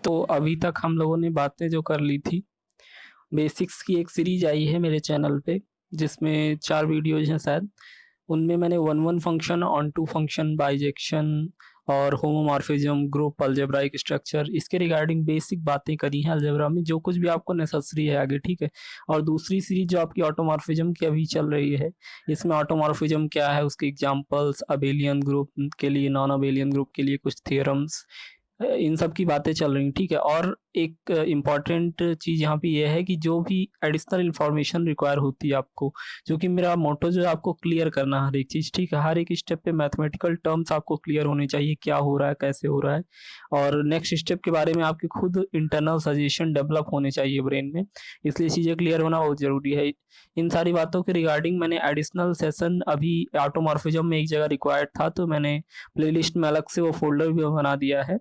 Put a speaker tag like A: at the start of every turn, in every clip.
A: तो अभी तक हम लोगों ने बातें जो कर ली थी, बेसिक्स की एक सीरीज आई है मेरे चैनल पे, जिसमें 4 वीडियोज़ हैं शायद। उनमें मैंने one-one function, on-to function, bijection और होमोमॉर्फिज्म, ग्रुप, अलजेब्राइक स्ट्रक्चर, इसके रिगार्डिंग बेसिक बातें करी हैं अलजेब्रा में, जो कुछ भी आपको नेसेसरी है आगे, ठीक है। और दूसरी सीरीज जो आपकी ऑटोमॉर्फिज्म की अभी चल रही है, इसमें ऑटोमॉर्फिज्म क्या है, उसके एग्जांपल्स, अबेलियन ग्रुप के लिए, नॉन अबेलियन ग्रुप के लिए कुछ थ्योरम्स, इन सब की बातें चल रही हैं, ठीक है। और एक इम्पॉर्टेंट चीज़ यहाँ पे ये है कि जो भी एडिशनल इन्फॉर्मेशन रिक्वायर होती है आपको, जो कि मेरा मोटो जो है आपको क्लियर करना हर एक चीज़, ठीक है। हर एक स्टेप पे मैथमेटिकल टर्म्स आपको क्लियर होने चाहिए, क्या हो रहा है, कैसे हो रहा है, और नेक्स्ट स्टेप के बारे में आपके खुद इंटरनल सजेशन डेवलप होने चाहिए ब्रेन में, इसलिए चीज़ें क्लियर होना बहुत ज़रूरी है। इन सारी बातों के रिगार्डिंग मैंने एडिशनल सेशन अभी ऑटोमॉर्फिज्म में एक जगह रिक्वायर्ड था, तो मैंने प्लेलिस्ट में अलग से वो फ़ोल्डर भी बना दिया है।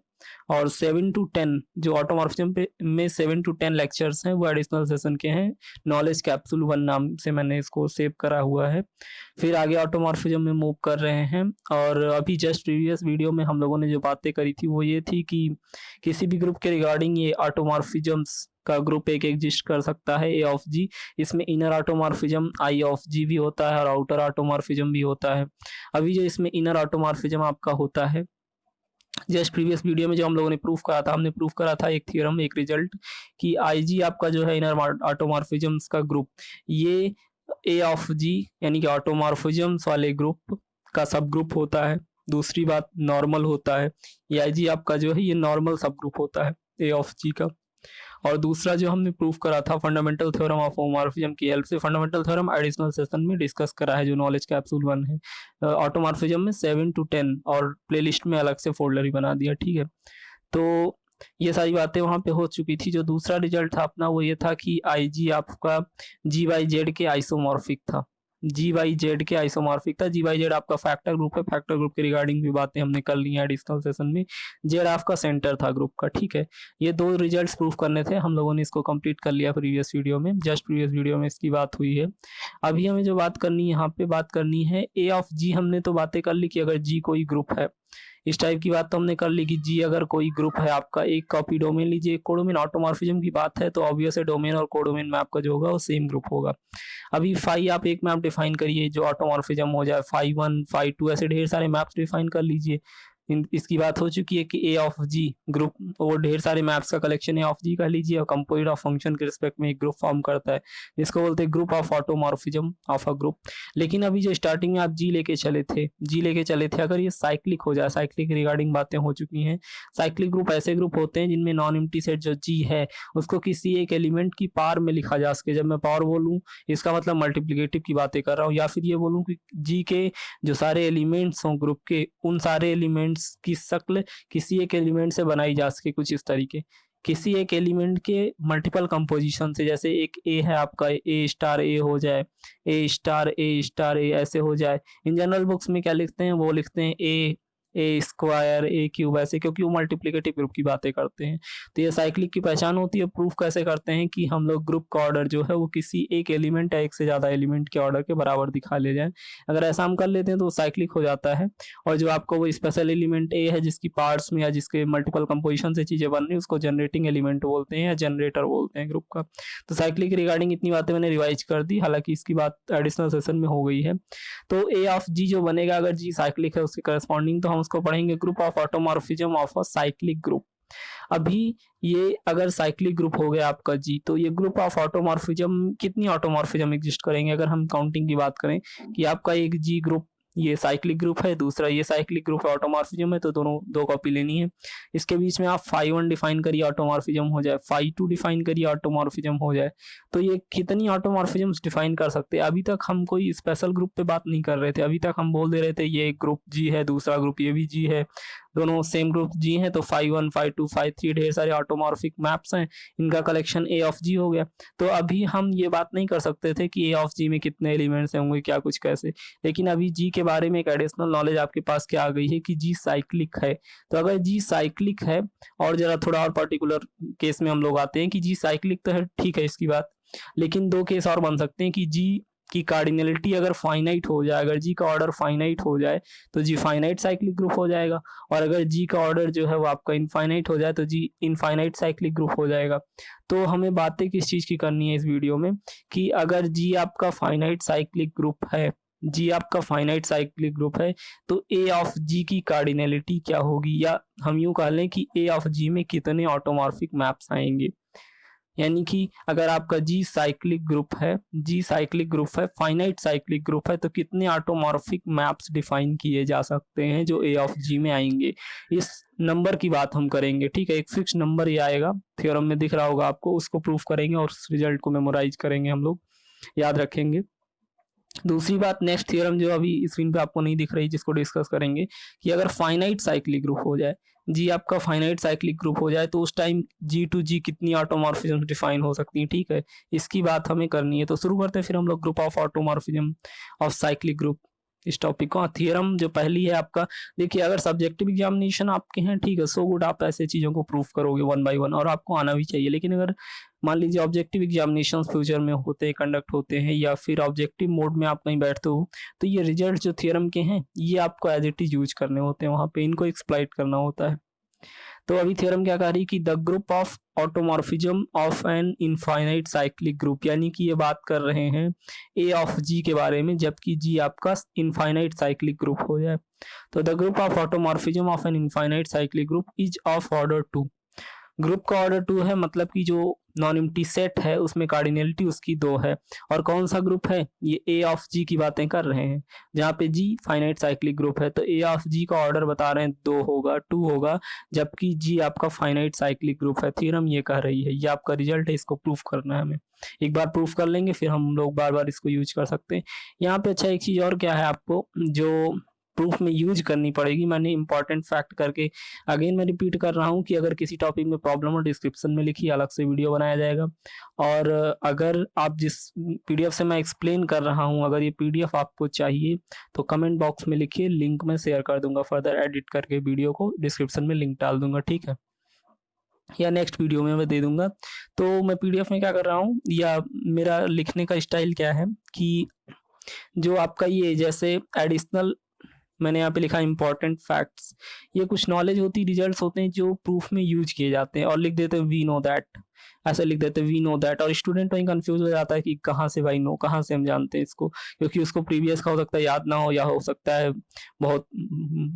A: और 7 to 10 जो ऑटोमॉर्फिज्म पे में 7 to 10 लेक्चर्स हैं, वो एडिशनल सेशन के हैं। नॉलेज कैप्सूल 1 नाम से मैंने इसको सेव करा हुआ है। फिर आगे ऑटोमॉर्फिज्म में मूव कर रहे हैं, और अभी जस्ट प्रीवियस वीडियो में हम लोगों ने जो बातें करी थी वो ये थी कि किसी भी ग्रुप के रिगार्डिंग ये ऑटोमॉर्फिज्म्स का ग्रुप एक एग्जिस्ट कर सकता है, ए ऑफ जी। इसमें इनर ऑटोमॉर्फिज्म आई ऑफ जी भी होता है और आउटर ऑटोमॉर्फिज्म भी होता है। अभी जो इसमें इनर ऑटोमॉर्फिज्म आपका होता है, जस्ट प्रीवियस वीडियो में जो हम लोगों ने प्रूफ करा था, हमने प्रूफ करा था एक थ्योरम, एक रिजल्ट, कि आईजी आपका जो है इनर ऑटोमॉर्फिज्म्स का ग्रुप, ये ए ऑफ जी यानी कि ऑटोमॉर्फिज्म्स वाले ग्रुप का सब ग्रुप होता है। दूसरी बात नॉर्मल होता है, ये आईजी आपका जो है ये नॉर्मल सब ग्रुप होता है ए ऑफ जी का। और दूसरा जो हमने प्रूफ करा था फंडामेंटल थ्योरम ऑफ होमोमॉर्फिज्म की हेल्प से, फंडामेंटल थ्योरम एडिशनल सेशन में डिस्कस करा है, जो नॉलेज कैप्सूल 1 है। ऑटोमॉर्फिज्म में 7 to 10 और प्लेलिस्ट में अलग से फोल्डर ही बना दिया, ठीक है। तो ये सारी बातें वहाँ पे हो चुकी थी। जो दूसरा रिजल्ट था अपना वो ये था कि आईजी आपका जी बाई जेड के आइसोमॉर्फिक था, जी बाई जेड के आइसोमॉर्फिक था। जी बाई जेड आपका फैक्टर ग्रुप है, फैक्टर ग्रुप के रिगार्डिंग भी बातें हमने कर ली हैं एडिशनल सेशन में। जेड आपका सेंटर था ग्रुप का, ठीक है। ये 2 रिजल्ट्स प्रूफ करने थे, हम लोगों ने इसको कंप्लीट कर लिया प्रीवियस वीडियो में, जस्ट प्रीवियस वीडियो में इसकी बात हुई है। अभी हमें जो बात करनी है यहाँ पे, बात करनी है ए ऑफ जी। हमने तो बातें कर ली कि अगर जी कोई ग्रुप है, इस टाइप की बात तो हमने कर ली कि जी अगर कोई ग्रुप है आपका, एक कॉपी डोमेन लीजिए, एक कोडोमेन, ऑटोमॉर्फिज्म की बात है तो ऑब्वियस है डोमेन और कोडोमेन में आपका जो होगा वो सेम ग्रुप होगा। अभी फाई आप एक मैप डिफाइन करिए जो ऑटोमॉर्फिज्म हो जाए, फाई 1 फाई 2 ऐसे ढेर सारे मैप्स डिफाइन कर लीजिए। इसकी बात हो चुकी है कि ए ऑफ जी ग्रुप, वो ढेर सारे मैप्स का कलेक्शन ए ऑफ जी का लीजिए, और कंपोजिट ऑफ फंक्शन के रिस्पेक्ट में एक ग्रुप फॉर्म करता है, जिसको बोलते हैं group of automorphism of a group. लेकिन अभी जो स्टार्टिंग में आप जी लेके चले थे, अगर ये साइक्लिक हो जाए, साइक्लिक रिगार्डिंग बातें हो चुकी हैं। साइक्लिक ग्रुप ऐसे ग्रुप होते हैं जिनमें नॉन एम्प्टी सेट जो जी है उसको किसी एक एलिमेंट की पावर में लिखा जा सके। जब मैं पावर बोलूं, इसका मतलब मल्टीप्लिकेटिव की बातें कर रहा हूँ, या फिर ये बोलूं कि जी के जो सारे एलिमेंट्स हों ग्रुप के, उन सारे एलिमेंट्स की शक्ल किसी एक एलिमेंट से बनाई जा सके, कुछ इस तरीके, किसी एक एलिमेंट के मल्टीपल कंपोजिशन से। जैसे एक ए है आपका, ए स्टार ए हो जाए, ए स्टार ए स्टार ए ऐसे हो जाए। इन जनरल बुक्स में क्या लिखते हैं, वो लिखते हैं ए स्क्वायर ए क्यूब ऐसे, क्योंकि वो मल्टीप्लिकेटिव ग्रुप की बातें करते हैं। तो ये साइक्लिक की पहचान होती है। प्रूफ कैसे करते हैं कि हम लोग ग्रुप का ऑर्डर जो है वो किसी एक एलिमेंट या एक से ज्यादा एलिमेंट के ऑर्डर के बराबर दिखा ले जाए। अगर ऐसा हम कर लेते हैं तो वो साइक्लिक हो जाता है। और जो आपको वो स्पेशल एलिमेंट ए है जिसकी पार्ट्स में या जिसके मल्टीपल कंपोजिशन से चीजें बन रही है, उसको जनरेटिंग एलिमेंट बोलते हैं या जनरेटर बोलते हैं ग्रुप का। तो साइक्लिक रिगार्डिंग इतनी बातें मैंने रिवाइज कर दी, हालांकि इसकी बात एडिशनल सेशन में हो गई है। तो ए ऑफ जी जो बनेगा, अगर जी साइक्लिक है उसके करस्पॉन्डिंग, तो हम उसको पढ़ेंगे group of automorphism of a cyclic group. अभी ये अगर साइक्लिक ग्रुप हो गया आपका जी, तो ये ग्रुप ऑफ ऑटोमॉर्फिज्म, कितनी ऑटोमॉर्फिज्म एग्जिस्ट करेंगे अगर हम काउंटिंग की बात करें, कि आपका एक जी ग्रुप ये साइक्लिक ग्रुप है, दूसरा ये साइक्लिक ग्रुप है, ऑटोमॉर्फिज्म है, तो दोनों 2 कॉपी लेनी है। इसके बीच में आप फाई 1 डिफाइन करिए, ऑटोमॉर्फिज्म हो जाए, फाई 2 डिफाइन करिए, ऑटोमॉर्फिज्म हो जाए। तो ये कितनी ऑटोमॉर्फिज्म्स डिफाइन कर सकते हैं। अभी तक हम कोई स्पेशल ग्रुप पे बात नहीं कर रहे थे, अभी तक हम बोल दे रहे थे ये एक ग्रुप जी है, दूसरा ग्रुप ये भी जी है, दोनों सेम ग्रुप जी हैं, तो फाई 1 फाई 2 फाई 3 ढेर सारे ऑटोमॉर्फिक मैप्स हैं, इनका कलेक्शन ए ऑफ जी हो गया। तो अभी हम ये बात नहीं कर सकते थे कि ए ऑफ जी में कितने एलिमेंट्स होंगे, क्या कुछ कैसे। लेकिन अभी जी के बारे में एक एडिशनल नॉलेज आपके पास क्या आ गई है कि जी साइक्लिक है। तो अगर जी साइक्लिक है, और जरा थोड़ा और पर्टिकुलर केस में हम लोग आते हैं कि जी साइक्लिक तो है, ठीक है इसकी बात, लेकिन 2 केस और बन सकते हैं कि जी की कार्डिनलिटी अगर फाइनाइट हो जाए, अगर जी का ऑर्डर फाइनाइट हो जाए तो जी फाइनाइट साइक्लिक ग्रुप हो जाएगा, और अगर जी का ऑर्डर जो है वो आपका इनफाइनाइट हो जाए तो जी इनफाइनाइट साइक्लिक ग्रुप हो जाएगा। तो हमें बातें किस चीज़ की करनी है इस वीडियो में कि अगर जी आपका फाइनाइट साइक्लिक ग्रुप है, जी आपका फाइनाइट साइक्लिक ग्रुप है, तो ए ऑफ जी की कार्डिनलिटी क्या होगी, या हम यूँ कह लें कि ए ऑफ जी में कितने ऑटोमॉर्फिक मैप्स आएंगे। यानी कि अगर आपका जी साइक्लिक ग्रुप है, जी साइक्लिक ग्रुप है, फाइनाइट साइक्लिक ग्रुप है, तो कितने ऑटोमॉर्फिक मैप्स डिफाइन किए जा सकते हैं जो ए ऑफ जी में आएंगे। इस नंबर की बात हम करेंगे, ठीक है। एक फिक्स नंबर ही आएगा, थ्योरम में दिख रहा होगा आपको, उसको प्रूफ करेंगे और उस रिजल्ट को मेमोराइज करेंगे, हम लोग याद रखेंगे। दूसरी बात, नेक्स्ट थ्योरम जो अभी स्क्रीन पे आपको नहीं दिख रही, जिसको डिस्कस करेंगे कि अगर फाइनाइट साइक्लिक ग्रुप हो जाए, जी आपका फाइनाइट साइक्लिक ग्रुप हो जाए, तो उस टाइम जी टू जी कितनी ऑटोमॉर्फिज्म डिफाइन हो सकती है, ठीक है। इसकी बात हमें करनी है, तो शुरू करते हैं फिर हम लोग group of automorphism of cyclic group, इस टॉपिक को। थ्योरम जो पहली है आपका, देखिए अगर सब्जेक्टिव एग्जामिनेशन आपके हैं, ठीक है, सो गुड, आप ऐसे चीज़ों को प्रूफ करोगे वन बाय वन और आपको आना भी चाहिए। लेकिन अगर मान लीजिए ऑब्जेक्टिव एग्जामिनेशन फ्यूचर में होते हैं, कंडक्ट होते हैं, या फिर ऑब्जेक्टिव मोड में आप कहीं बैठते हो, तो ये रिजल्ट जो थ्योरम के हैं ये आपको एज इट इज यूज करने होते हैं, वहाँ पे इनको एक्सप्लॉइट करना होता है। तो अभी थ्योरम क्या कह रही है कि the group of automorphism of N infinite cyclic group, यानी कि ये बात कर रहे हैं ए ऑफ जी के बारे में, जबकि जी आपका इनफाइनाइट साइक्लिक ग्रुप हो जाए। तो the group of automorphism of N infinite cyclic group is of order 2। Group का ऑर्डर 2 है, मतलब कि जो नॉन एम्प्टी सेट है उसमें कार्डिनलिटी उसकी 2 है। और कौन सा ग्रुप है, ये ए ऑफ जी की बातें कर रहे हैं, जहाँ पे जी फाइनाइट साइक्लिक ग्रुप है, तो ए ऑफ जी का ऑर्डर बता रहे हैं 2 होगा, 2 होगा, जबकि जी आपका फाइनाइट साइक्लिक ग्रुप है। थ्योरम ये कह रही है, ये आपका रिजल्ट है, इसको प्रूफ करना है हमें। एक बार प्रूफ कर लेंगे फिर हम लोग बार बार इसको यूज कर सकते हैं। यहाँ पे अच्छा एक चीज़ और क्या है, आपको जो प्रूफ में यूज करनी पड़ेगी, मैंने इंपॉर्टेंट फैक्ट करके अगेन मैं रिपीट कर रहा हूँ कि अगर किसी टॉपिक में प्रॉब्लम हो, डिस्क्रिप्शन में लिखिए, अलग से वीडियो बनाया जाएगा। और अगर आप जिस पीडीएफ से मैं एक्सप्लेन कर रहा हूँ, अगर ये पीडीएफ आपको चाहिए तो कमेंट बॉक्स में लिखिए, लिंक मैं शेयर कर दूंगा, फर्दर एडिट करके वीडियो को डिस्क्रिप्शन में लिंक डाल दूंगा, ठीक है, या नेक्स्ट वीडियो में मैं दे दूंगा। तो मैं पीडीएफ में क्या कर रहा हूँ, या मेरा लिखने का स्टाइल क्या है कि जो आपका ये जैसे एडिशनल मैंने यहाँ पे लिखा इंपॉर्टेंट फैक्ट्स, ये कुछ नॉलेज होती रिजल्ट्स होते हैं जो प्रूफ में यूज किए जाते हैं, और लिख देते हैं वी नो दैट, ऐसा लिख देते हैं वी नो दैट, और स्टूडेंट वहीं कंफ्यूज हो जाता है कि कहाँ से भाई नो, कहाँ से हम जानते हैं इसको, क्योंकि उसको प्रीवियस का हो सकता है याद ना हो, या हो सकता है बहुत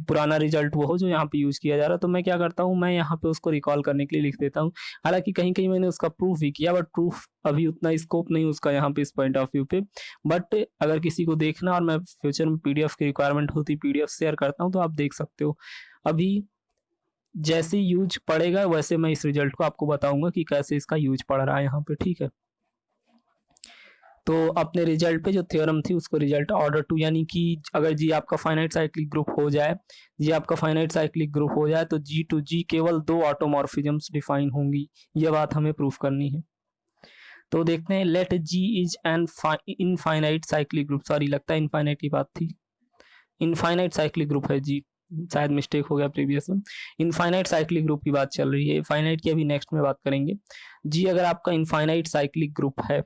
A: पुराना रिजल्ट वो हो जो यहाँ पे यूज किया जा रहा है। तो मैं क्या करता हूँ, मैं यहाँ पे उसको रिकॉल करने के लिए लिख देता हूँ। हालांकि कहीं कहीं मैंने उसका प्रूफ भी किया, बट प्रूफ अभी उतना स्कोप नहीं उसका यहाँ पे इस पॉइंट ऑफ व्यू पे। बट अगर किसी को देखना और मैं फ्यूचर में पीडीएफ की रिक्वायरमेंट होती, पीडीएफ शेयर करता हूँ, तो आप देख सकते हो। अभी जैसे यूज पड़ेगा वैसे मैं इस रिजल्ट को आपको बताऊंगा कि कैसे इसका यूज पड़ रहा है यहाँ पे, ठीक है। तो अपने रिजल्ट पे जो थ्योरम थी उसको रिजल्ट ऑर्डर 2, यानी कि अगर जी आपका फाइनाइट साइक्लिक ग्रुप हो जाए, जी आपका फाइनाइट साइक्लिक ग्रुप हो जाए, तो जी टू जी केवल 2 ऑटोमॉर्फिज्म्स डिफाइन होंगी, ये बात हमें प्रूफ करनी है। तो देखते हैं, let G is an infinite cyclic group, sorry लगता है इनफाइनाइट की बात थी, इनफाइनाइट साइक्लिक ग्रुप है जी, शायद मिस्टेक हो गया प्रीवियस में, इनफाइनाइट साइक्लिक ग्रुप की बात चल रही है, फाइनाइट की अभी नेक्स्ट में बात करेंगे। जी अगर आपका इनफाइनाइट साइक्लिक ग्रुप है,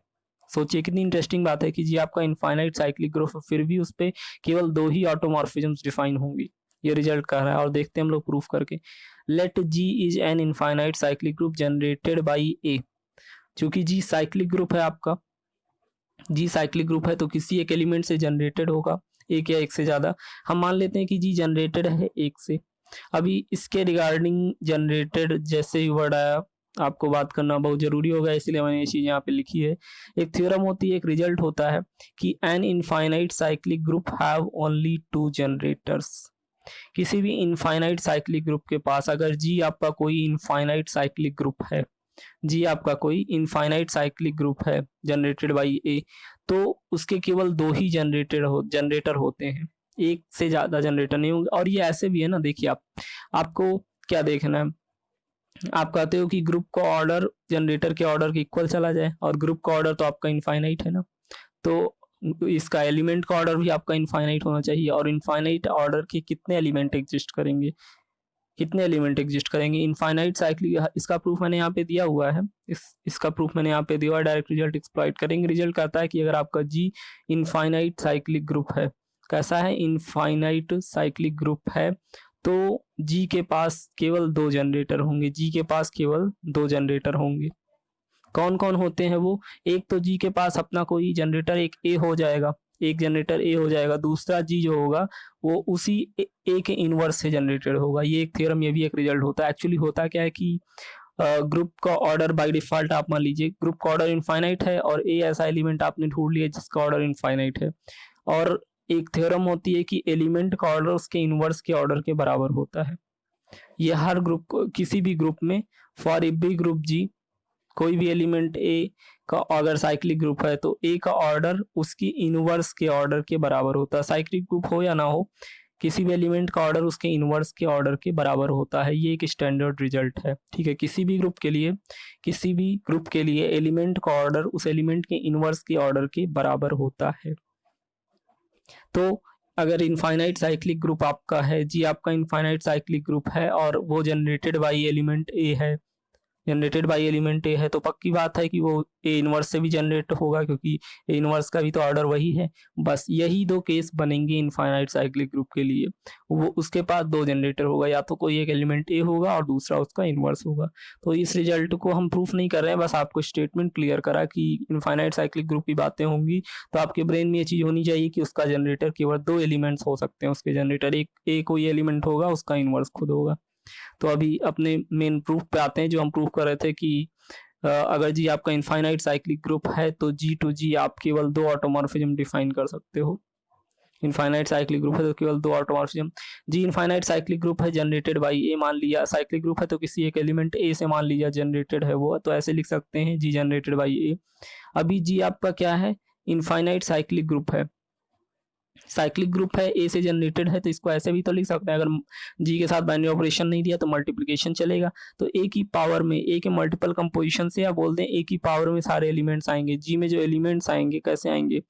A: सोचिए कितनी इंटरेस्टिंग बात है कि जी आपका इनफाइनाइट साइक्लिक ग्रुप है, फिर भी उस पर केवल 2 ही ऑटोमॉर्फिज्म्स डिफाइन होंगी, ये रिजल्ट कह रहा है, और देखते हैं हम लोग प्रूफ करके। Let G is an infinite cyclic group generated by A, चूंकि जी साइक्लिक ग्रुप है आपका, जी साइक्लिक ग्रुप है तो किसी एक एलिमेंट से जनरेटेड होगा, एक या एक से ज्यादा, हम मान लेते हैं कि जी जनरेटेड है एक से। अभी इसके रिगार्डिंग जनरेटेड जैसे ही वर्ड आया, आपको बात करना बहुत जरूरी होगा, इसलिए मैंने ये चीज यहाँ पे लिखी है। एक थ्योरम होती है, एक रिजल्ट होता है कि N infinite cyclic group have only 2 generators. किसी भी इनफाइनाइट साइक्लिक ग्रुप के पास अगर जी आपका कोई इनफाइनाइट साइक्लिक ग्रुप है, जी आपका कोई इनफाइनाइट साइक्लिक ग्रुप है जनरेटेड बाई ए, तो उसके केवल 2 ही जनरेटर होते हैं, एक से ज्यादा जनरेटर नहीं होंगे। और ये ऐसे भी है ना, देखिए आपको क्या देखना है, आप कहते हो कि ग्रुप का ऑर्डर जनरेटर के ऑर्डर के इक्वल चला जाए, और ग्रुप का ऑर्डर तो आपका इनफाइनाइट है ना, तो इसका एलिमेंट का ऑर्डर भी आपका इनफाइनाइट होना चाहिए, और इनफाइनाइट ऑर्डर के कितने एलिमेंट एग्जिस्ट करेंगे, कितने एलिमेंट एग्जिस्ट करेंगे इनफाइनाइट साइक्लिक। इसका प्रूफ मैंने यहाँ पे दिया हुआ है, इसका प्रूफ मैंने यहाँ पे दिया हुआ है। डायरेक्ट रिजल्ट एक्सप्लॉइट करेंगे। रिजल्ट कहता है कि अगर आपका जी इनफाइनाइट साइक्लिक ग्रुप है, कैसा है, इनफाइनाइट साइक्लिक ग्रुप है, तो जी के पास केवल 2 जनरेटर होंगे। जी के पास केवल 2 जनरेटर होंगे। कौन कौन होते हैं वो? एक तो जी के पास अपना कोई जनरेटर एक ए हो जाएगा, एक जनरेटर ए हो जाएगा। दूसरा जी जो होगा वो उसी ए के इनवर्स से जनरेटेड होगा। ये एक थ्योरम, ये भी एक रिजल्ट होता है। एक्चुअली होता क्या है कि ग्रुप का ऑर्डर बाय डिफॉल्ट आप मान लीजिए ग्रुप का ऑर्डर इनफाइनाइट है और ए ऐसा एलिमेंट आपने ढूंढ लिया जिसका ऑर्डर इनफाइनाइट है। और एक थ्योरम होती है कि एलिमेंट का ऑर्डर उसके इनवर्स के ऑर्डर के बराबर होता है। ये हर ग्रुप को, किसी भी ग्रुप में, फॉर एवरी ग्रुप जी, कोई भी एलिमेंट ए का अगर साइक्लिक ग्रुप है तो ए का ऑर्डर उसकी इनवर्स के ऑर्डर के बराबर होता है। साइक्लिक ग्रुप हो या ना हो, किसी भी एलिमेंट का ऑर्डर उसके इनवर्स के ऑर्डर के बराबर होता है। ये एक स्टैंडर्ड रिजल्ट है, ठीक है। किसी भी ग्रुप के लिए एलिमेंट का ऑर्डर उस एलिमेंट के इनवर्स के ऑर्डर के बराबर होता है। तो अगर इनफाइनाइट साइक्लिक ग्रुप आपका है, जी आपका इनफाइनाइट साइक्लिक ग्रुप है और वो जनरेटेड बाई एलिमेंट ए है, जनरेटेड बाई एलिमेंट ए है, तो पक्की बात है कि वो ए इनवर्स से भी जनरेट होगा, क्योंकि ए इनवर्स का भी तो ऑर्डर वही है। बस यही 2 केस बनेंगे इनफाइनाइट साइक्लिक ग्रुप के लिए। वो उसके पास 2 जनरेटर होगा, या तो कोई एक एलिमेंट ए होगा और दूसरा उसका इनवर्स होगा। तो इस रिजल्ट को हम प्रूफ नहीं कर रहे हैं, बस आपको स्टेटमेंट क्लियर करा कि इनफाइनाइट साइक्लिक ग्रुप की बातें होंगी तो आपके ब्रेन में ये चीज होनी चाहिए कि उसका जनरेटर केवल 2 एलिमेंट्स हो सकते हैं। उसके जनरेटर एक कोई एलिमेंट होगा, उसका इनवर्स खुद होगा। तो अभी अपने मेन प्रूफ पे आते हैं, जो हम प्रूफ कर रहे थे कि अगर जी आपका इनफाइनाइट साइक्लिक ग्रुप है तो जी टू जी आप केवल 2 ऑटोमॉर्फिज्म डिफाइन कर सकते हो। इनफाइनाइट साइक्लिक ग्रुप है तो केवल 2 ऑटोमॉर्फिज्म। जी इनफाइनाइट साइक्लिक ग्रुप है जनरेटेड बाई ए, मान लिया साइक्लिक ग्रुप है तो किसी एक एलिमेंट ए से मान लिया जनरेटेड है वो, तो ऐसे लिख सकते हैं जी जनरेटेड बाई ए। अभी जी आपका क्या है, इनफाइनाइट साइक्लिक ग्रुप है, साइक्लिक ग्रुप है, ए से जनरेटेड है, तो इसको ऐसे भी तो लिख सकते हैं। अगर जी के साथ बाइनरी ऑपरेशन नहीं दिया तो मल्टीप्लिकेशन चलेगा। तो ए की पावर में, ए के मल्टीपल कंपोजिशन से, या बोल दें ए की पावर में सारे एलिमेंट्स आएंगे। जी में जो एलिमेंट्स आएंगे कैसे आएंगे,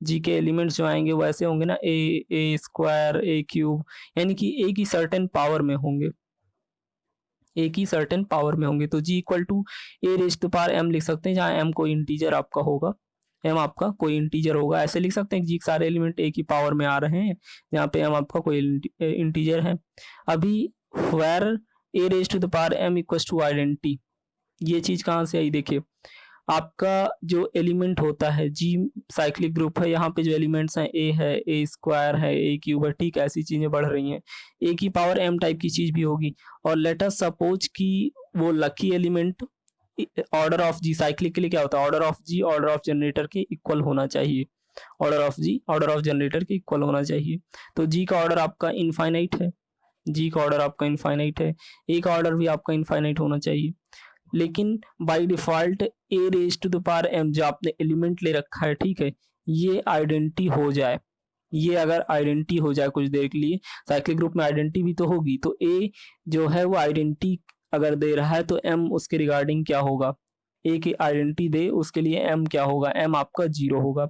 A: जी के एलिमेंट्स जो आएंगे वो ऐसे होंगे ना, ए स्क्वायर, ए क्यूब, यानी कि ए की सर्टेन पावर में होंगे, ए की सर्टेन पावर में होंगे। तो G equal to A raise to power M लिख सकते हैं, जहाँ एम कोई इंटीजर आपका होगा, एम आपका कोई इंटीजर होगा। ऐसे लिख सकते हैं जी सारे एलिमेंट ए की पावर में आ रहे हैं, जहाँ पे एम आपका कोई इंटीजर है। अभी where A raise to the power M equals to identity, ये चीज कहाँ से आई, देखिए आपका जो एलिमेंट होता है, जी साइक्लिक ग्रुप है, यहाँ पे जो एलिमेंट्स हैं ए है, ए स्क्वायर है, ए क्यूब है, ठीक है, ऐसी चीजें बढ़ रही हैं। ए की पावर एम टाइप की चीज भी होगी। और लेट अस सपोज कि वो lucky element order of G, cyclic के लिए क्या होता है, order of G order of generator के इक्वल होना चाहिए, order of G order of generator के इक्वल होना चाहिए। तो जी का ऑर्डर आपका इनफाइनाइट है, जी का ऑर्डर आपका इनफाइनाइट है, ए का ऑर्डर भी आपका इनफाइनाइट होना चाहिए। लेकिन by default A raise to the power M जो आपने एलिमेंट ले रखा है, ठीक है, ये आइडेंटिटी हो जाए, ये अगर आइडेंटिटी हो जाए कुछ देर के लिए, साइक्लिक ग्रुप में आइडेंटिटी भी तो होगी, तो ए जो है वो आइडेंटिटी अगर दे रहा है तो एम उसके रिगार्डिंग क्या होगा, ए की आइडेंटिटी दे उसके लिए एम क्या होगा, एम आपका 0 होगा।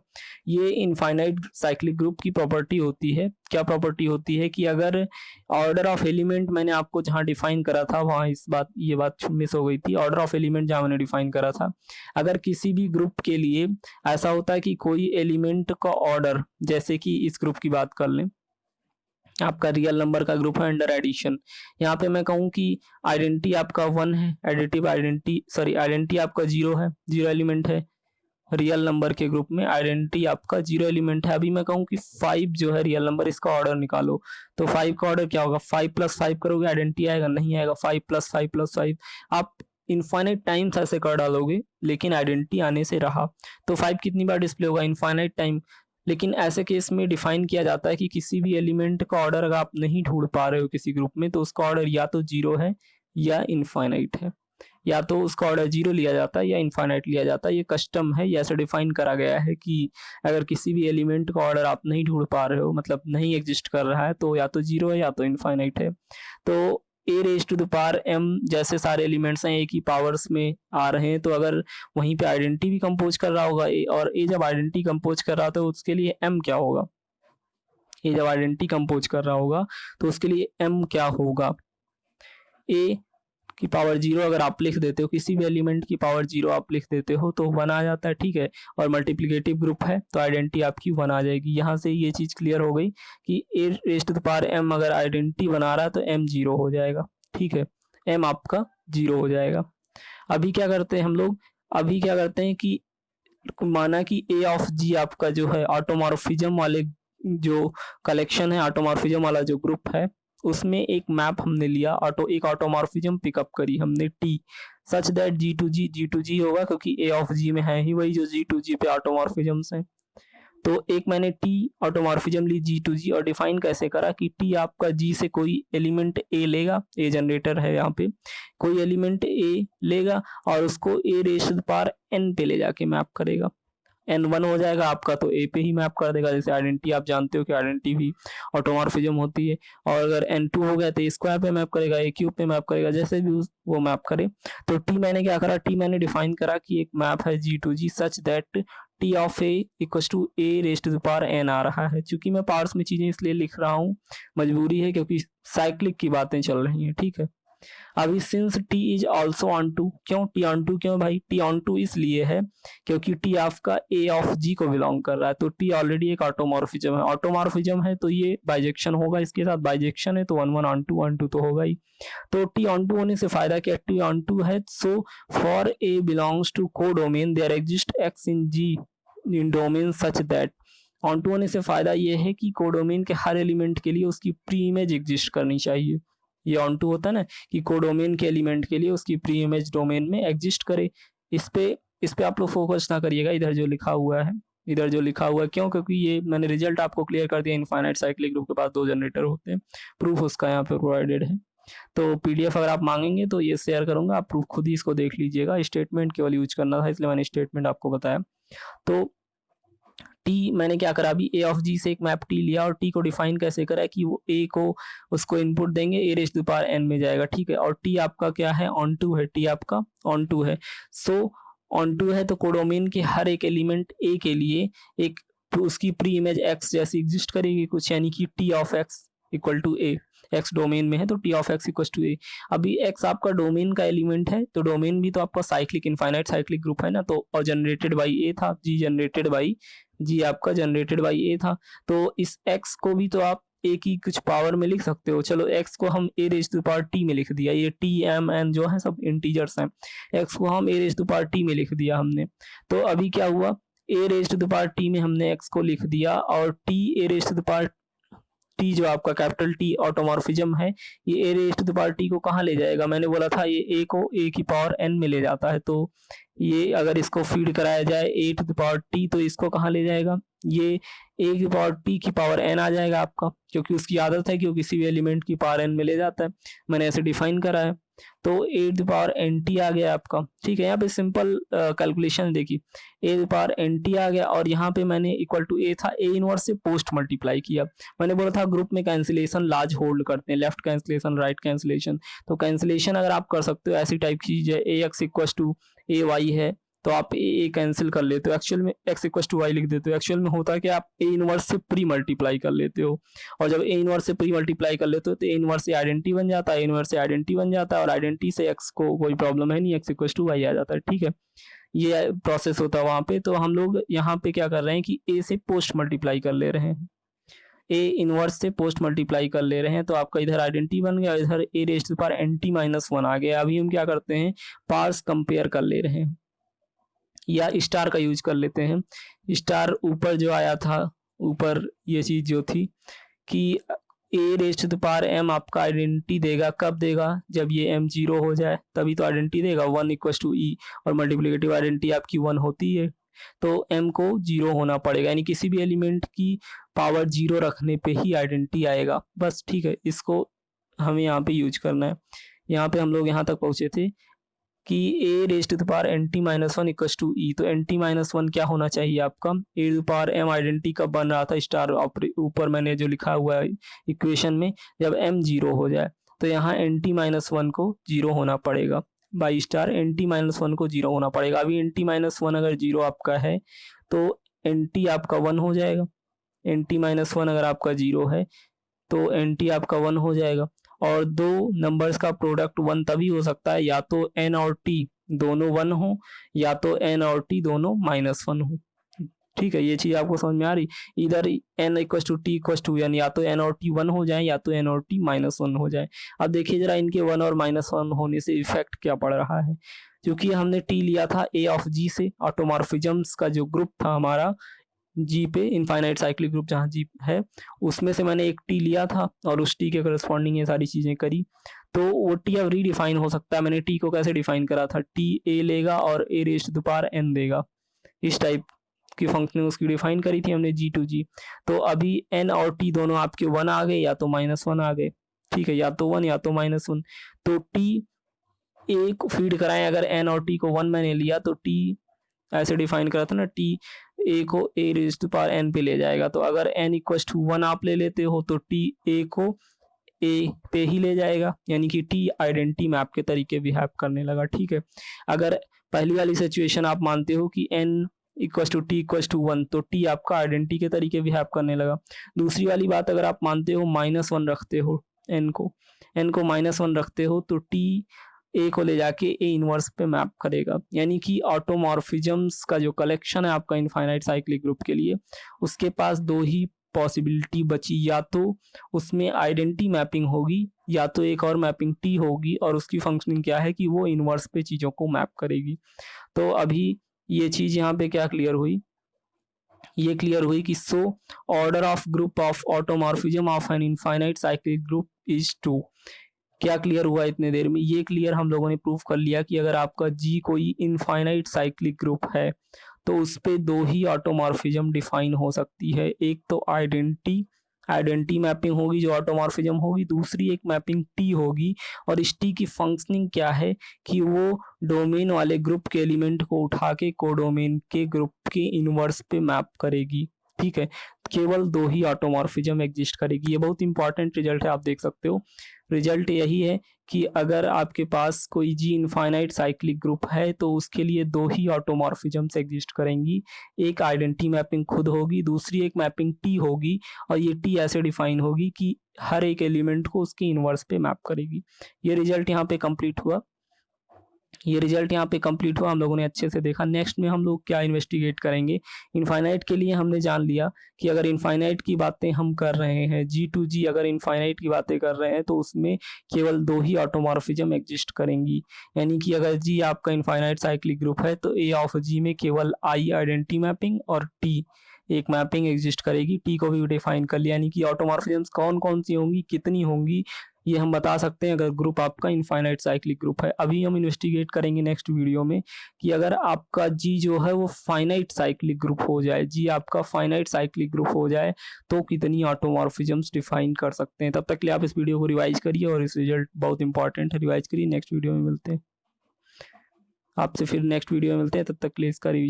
A: ये इनफाइनाइट साइक्लिक ग्रुप की प्रॉपर्टी होती है। क्या प्रॉपर्टी होती है कि अगर ऑर्डर ऑफ एलिमेंट मैंने आपको जहां डिफाइन करा था वहां ये बात मिस हो गई थी, ऑर्डर ऑफ एलिमेंट जहां मैंने डिफाइन करा था, अगर किसी भी ग्रुप के लिए ऐसा होता है कि कोई एलिमेंट का ऑर्डर, जैसे कि इस ग्रुप की बात कर लें, आपका रियल नंबर का ग्रुप है अंडर एडिशन, यहाँ पे मैं कहूँ कि आइडेंटिटी आपका 1 है, एडिटिव आइडेंटिटी सॉरी आइडेंटिटी आपका 0 है, 0 एलिमेंट है रियल नंबर के ग्रुप में, आइडेंटिटी आपका 0 एलिमेंट है। अभी मैं कहूँ कि 5 जो है रियल नंबर, इसका ऑर्डर निकालो, तो 5 का ऑर्डर क्या होगा, 5 + 5 करोगे आइडेंटिटी आएगा, नहीं आएगा, 5 + 5 + 5 आप इनफाइनाइट टाइम्स ऐसे कर डालोगे, लेकिन आइडेंटिटी आने से रहा। तो 5 कितनी बार डिस्प्ले होगा, इनफाइनाइट टाइम। लेकिन ऐसे केस में डिफाइन किया जाता है कि किसी भी एलिमेंट का ऑर्डर अगर आप नहीं ढूंढ पा रहे हो किसी ग्रुप में, तो उसका ऑर्डर या तो 0 है या इनफाइनाइट है, या तो उसका ऑर्डर 0 लिया जाता है या इनफाइनाइट लिया जाता है। ये कस्टम है, ये ऐसे डिफाइन करा गया है कि अगर किसी भी एलिमेंट का ऑर्डर आप नहीं ढूंढ पा रहे हो, मतलब नहीं एग्जिस्ट कर रहा है, तो या तो 0 है या तो इनफाइनाइट है। तो A raise to the power M जैसे सारे एलिमेंट्स हैं ए की पावर्स में आ रहे हैं, तो अगर वहीं पे आइडेंटिटी भी कंपोज कर रहा होगा ए, और ए जब आइडेंटिटी कंपोज कर रहा था तो उसके लिए एम क्या होगा, ए जब आइडेंटिटी कंपोज कर रहा होगा तो उसके लिए एम क्या होगा, ए की पावर 0 अगर आप लिख देते हो, किसी भी एलिमेंट की पावर 0 आप लिख देते हो तो 1 आ जाता है, ठीक है। और मल्टीप्लिकेटिव ग्रुप है तो आइडेंटिटी आपकी 1 आ जाएगी। यहाँ से ये चीज़ क्लियर हो गई कि A raise to the power m अगर आइडेंटिटी बना रहा है तो m 0 हो जाएगा, ठीक है। m आपका 0 हो जाएगा। अभी क्या करते हैं हम लोग, अभी क्या करते हैं कि माना कि ए ऑफ जी आपका जो है ऑटोमॉर्फिज्म वाले जो कलेक्शन है, ऑटोमॉर्फिज्म वाला जो ग्रुप है, उसमें एक मैप हमने लिया, एक ऑटोमॉर्फिज्म पिकअप करी हमने T, such that G to G होगा, क्योंकि ए ऑफ जी में है ही वही जो जी टू जी पे ऑटोमॉर्फिज्म्स हैं। तो एक मैंने टी ऑटोमॉर्फिज्म ली जी टू जी, और डिफाइन कैसे करा कि टी आपका जी से कोई एलिमेंट ए लेगा, ए जनरेटर है यहाँ पे, कोई एलिमेंट ए लेगा और उसको A raise to the power N पे ले जाके मैप करेगा। एन 1 हो जाएगा आपका तो ए पे ही मैप कर देगा। जैसे आइडेंटिटी आप जानते हो कि आइडेंटिटी भी ऑटोमॉर्फिज्म होती है, और अगर एन 2 हो गया तो ए स्क्वायर पे मैप करेगा, ए क्यूब पे मैप करेगा, जैसे भी वो मैप करे। तो टी मैंने क्या करा, टी मैंने डिफाइन करा कि एक मैप है G to G such that T of A equals to A raise to the power N आ रहा है। चूंकि मैं पार्ट्स में चीजें इसलिए लिख रहा हूँ, मजबूरी है, क्योंकि साइक्लिक की बातें चल रही हैं, ठीक है। अभी since T is also onto, क्यों टी ऑन टू, क्यों भाई टी ऑन टू इसलिए है क्योंकि टी आपका ए ऑफ जी को बिलोंग कर रहा है, तो टी ऑलरेडी एक ऑटोमॉर्फिज्म है, ऑटोमॉर्फिज्म है तो ये बाइजेक्शन होगा, इसके साथ बाइजेक्शन है तो 1 1 ऑन टू तो होगा ही। तो टी ऑन टू होने से फायदा क्या, टी ऑन टू है, so for A belongs to codomain there exist X in G in domain such that, onto होने से फायदा ये है कि कोडोमेन के हर एलिमेंट के लिए उसकी प्री इमेज एग्जिस्ट करनी चाहिए। ये ऑन टू होता है ना कि कोडोमेन के एलिमेंट के लिए उसकी प्री इमेज डोमेन में एग्जिस्ट करे। इस पे आप लोग फोकस ना करिएगा, इधर जो लिखा हुआ है, इधर जो लिखा हुआ है, क्यों, क्योंकि ये मैंने रिजल्ट आपको क्लियर कर दिया, इनफाइनाइट साइक्लिक ग्रुप के पास 2 जनरेटर होते हैं, प्रूफ उसका यहाँ पे प्रोवाइडेड है। तो पीडीएफ अगर आप मांगेंगे तो ये शेयर करूंगा, आप प्रूफ खुद ही इसको देख लीजिएगा। स्टेटमेंट केवल यूज करना था इसलिए मैंने स्टेटमेंट आपको बताया। तो टी मैंने क्या करा, अभी ए ऑफ जी से एक मैप टी लिया और टी को डिफाइन कैसे करा कि वो ए को उसको इनपुट देंगे, A raise to the power N में जाएगा, ठीक है। और टी आपका क्या है, ऑन टू है, टी आपका ऑन टू है। सो ऑन टू है तो कोडोमेन के हर एक एलिमेंट ए के लिए एक उसकी प्री इमेज एक्स जैसी एग्जिस्ट करेगी कुछ, यानी कि T of X equal to A, X domain में है तो T of X equal to A. अभी एक्स आपका डोमेन का एलिमेंट है तो डोमेन भी तो आपका साइक्लिक इनफाइनाइट साइक्लिक ग्रुप है ना, तो और जनरेटेड बाई ए था, जी जनरेटेड बाई जी आपका जनरेटेड बाई ए था, तो इस x को भी तो आप a की कुछ पावर में लिख सकते हो। चलो x को हम a raise to the power t में लिख दिया, ये t m n जो है सब इंटीजर्स हैं, x को हम a raise to the power t में लिख दिया हमने। तो अभी क्या हुआ, a raise to the power t में हमने x को लिख दिया और t a raise to the power T जो आपका कैपिटल टी ऑटोमॉर्फिज्म है, ये A raise to the power T को कहाँ ले जाएगा, मैंने बोला था ये ए को ए की पावर एन में ले जाता है, तो ये अगर इसको फीड कराया जाए ए टू द पावर टी तो इसको कहाँ ले जाएगा, ये ए की पावर टी की पावर एन आ जाएगा आपका, क्योंकि उसकी आदत है कि वो किसी भी एलिमेंट की पावर एन में ले जाता है, मैंने ऐसे डिफाइन करा है। तो A to the power N T आ गया आपका, ठीक है। यहाँ पे सिंपल कैलकुलेशन देखिए, A to the power N T आ गया और यहाँ पे मैंने इक्वल टू ए था, ए इनवर्स से पोस्ट मल्टीप्लाई किया। मैंने बोला था ग्रुप में कैंसिलेशन लार्ज होल्ड करते हैं, लेफ्ट कैंसिलेशन राइट कैंसिलेशन, तो कैंसिलेशन अगर आप कर सकते हो ऐसी टाइप की चीज है, A X equal to A Y है तो आप ए कैंसिल कर लेते हो, एक्चुअल में एक्स इक्वल टू वाई लिख देते हो, एक्चुअल में होता है कि आप ए इनवर्स से प्री मल्टीप्लाई कर लेते हो, और जब ए इनवर्स से प्री मल्टीप्लाई कर लेते हो तो ए इनवर्स से आइडेंटिटी बन जाता है, ए इनवर्स से आइडेंटिटी बन जाता है, और आइडेंटिटी से एक्स को कोई प्रॉब्लम है नहीं, एक्स इक्वल टू वाई आ जाता है, ठीक है। ये प्रोसेस होता है वहाँ पे। तो हम लोग यहाँ पे क्या कर रहे हैं कि ए से पोस्ट मल्टीप्लाई कर ले रहे हैं, ए इनवर्स से पोस्ट मल्टीप्लाई कर ले रहे हैं, तो आपका इधर आइडेंटिटी बन गया, इधर A raise to the power N T minus one आ गया। अभी हम क्या करते हैं, पार्स कंपेयर कर ले रहे हैं, या स्टार का यूज कर लेते हैं। स्टार ऊपर जो आया था, ऊपर ये चीज जो थी कि A raise to the power M आपका आइडेंटिटी देगा, कब देगा, जब ये एम 0 हो जाए तभी तो आइडेंटिटी देगा, 1 इक्वल टू ई, और मल्टीप्लिकेटिव आइडेंटिटी आपकी 1 होती है, तो एम को 0 होना पड़ेगा, यानी किसी भी एलिमेंट की पावर 0 रखने पे ही आइडेंटिटी आएगा, बस, ठीक है। इसको हमें यहाँ पे यूज करना है। यहाँ पे हम लोग यहाँ तक पहुंचे थे कि A raise to the power N T minus one equal to E, तो एन टी माइनस वन क्या होना चाहिए आपका, A to the power M identity कब बन रहा था, स्टार ऊपर मैंने जो लिखा हुआ है इक्वेशन में, जब एम 0 हो जाए तो यहाँ एन टी माइनस वन को 0 होना पड़ेगा, by star N T minus one को 0 होना पड़ेगा। अभी एन टी माइनस वन अगर 0 आपका है तो एन टी आपका 1 हो जाएगा, एन टी माइनस वन अगर आपका 0 है तो एन टी आपका 1 हो जाएगा, और दो नंबर्स का प्रोडक्ट 1 तभी हो सकता है या तो n और t दोनों 1 हो या तो n और t दोनों -1 हो। ठीक है, ये चीज़ आपको समझ में आ रही? इधर n equal to t equal to n, या तो n और t 1 हो जाए या तो n और t -1 हो जाए। अब देखिए जरा इनके 1 और -1 होने से इफेक्ट क्या पड़ रहा है। क्योंकि हमने t लिया था a ऑफ g से, ऑटोमॉर्फिज्म्स का जो ग्रुप था हमारा जी पे, इनफाइनाइट साइक्लिक ग्रुप जहाँ जी है, उसमें से मैंने एक टी लिया था और उस टी के करस्पॉन्डिंग ये सारी चीज़ें करी। तो वो टी अब रीडिफाइन हो सकता है। मैंने टी को कैसे डिफाइन करा था, टी ए लेगा और A raised to the power N देगा। इस टाइप की फंक्शन उसकी डिफाइन करी थी हमने जी टू जी। तो अभी एन और टी दोनों आपके 1 आ गए या तो -1 आ गए। ठीक है, या तो 1 या तो -1। तो टी ए को फीड कराएं, अगर एन और टी को 1 मैंने लिया तो टी ऐसे डिफाइन करा था ना, टी ए को ए रेज़्ड टू पावर एन पे ले जाएगा। तो अगर एन इक्वल टू 1 आप ले लेते हो तो टी ए को ए पे ही ले जाएगा, यानी कि टी आइडेंटिटी मैप के तरीके बिहेव करने लगा। ठीक है, अगर पहली वाली सिचुएशन आप मानते हो कि N equal to T equal to 1 तो टी आपका आइडेंटिटी के तरीके बिहेव करने लगा। दूसरी वाली बात, अगर आप मानते हो -1 रखते हो एन को -1 रखते हो तो टी ए को ले जाके ए इनवर्स पे मैप करेगा, यानी कि ऑटोमॉर्फिज्म्स का जो कलेक्शन है आपका इनफाइनाइट साइक्लिक ग्रुप के लिए, उसके पास दो ही पॉसिबिलिटी बची, या तो उसमें आइडेंटिटी मैपिंग होगी या तो एक और मैपिंग टी होगी, और उसकी फंक्शनिंग क्या है कि वो इनवर्स पे चीज़ों को मैप करेगी। तो अभी ये चीज़ यहाँ पे क्या क्लियर हुई, ये क्लियर हुई कि so order of group of automorphism of N infinite cyclic group is 2। क्या क्लियर हुआ इतने देर में? ये क्लियर हम लोगों ने प्रूव कर लिया कि अगर आपका जी कोई इनफाइनाइट साइक्लिक ग्रुप है तो उस पे दो ही ऑटोमॉर्फिज्म डिफाइन हो सकती है। एक तो आइडेंटिटी मैपिंग होगी जो ऑटोमॉर्फिज्म होगी, दूसरी एक मैपिंग टी होगी। और इस टी की फंक्शनिंग क्या है कि वो डोमेन वाले ग्रुप के एलिमेंट को उठा के कोडोमेन के ग्रुप के इनवर्स पे मैप करेगी। ठीक है, केवल दो ही ऑटोमॉर्फिज्म एग्जिस्ट करेगी। ये बहुत इंपॉर्टेंट रिजल्ट है, आप देख सकते हो। रिजल्ट यही है कि अगर आपके पास कोई जी इनफाइनाइट साइक्लिक ग्रुप है तो उसके लिए दो ही ऑटोमॉर्फिज्म्स एग्जिस्ट करेंगी। एक आइडेंटिटी मैपिंग खुद होगी, दूसरी एक मैपिंग टी होगी, और ये टी ऐसे डिफाइन होगी कि हर एक एलिमेंट को उसके इनवर्स पे मैप करेगी। ये रिजल्ट यहाँ पे कंप्लीट हुआ। हम लोगों ने अच्छे से देखा। नेक्स्ट में हम लोग क्या इन्वेस्टिगेट करेंगे, इनफाइनाइट के लिए हमने जान लिया कि अगर इनफाइनाइट की बातें हम कर रहे हैं, जी टू जी अगर इनफाइनाइट की बातें कर रहे हैं तो उसमें केवल दो ही ऑटोमॉर्फिज्म एग्जिस्ट करेंगी। यानी कि अगर जी आपका इनफाइनाइट साइक्लिक ग्रुप है तो ए ऑफ जी में केवल आई आइडेंटिटी मैपिंग और टी एक मैपिंग एग्जिस्ट करेगी। टी को भी डिफाइन कर लिया, यानी कि ऑटोमॉर्फिज्म्स कौन कौन सी होंगी, कितनी होंगी, ये हम बता सकते हैं अगर ग्रुप आपका इनफाइनाइट साइक्लिक ग्रुप है। अभी हम इन्वेस्टिगेट करेंगे नेक्स्ट वीडियो में कि अगर आपका जी जो है वो फाइनाइट साइक्लिक ग्रुप हो जाए, जी आपका फाइनाइट साइक्लिक ग्रुप हो जाए तो कितनी ऑटोमॉर्फिज्म्स डिफाइन कर सकते हैं। तब तक के लिए आप इस वीडियो को रिवाइज करिए, और इस रिजल्ट बहुत इंपॉर्टेंट है, रिवाइज करिए। नेक्स्ट वीडियो में मिलते हैं आपसे, फिर नेक्स्ट वीडियो में मिलते हैं, तब तक के लिए इसका रिवीजन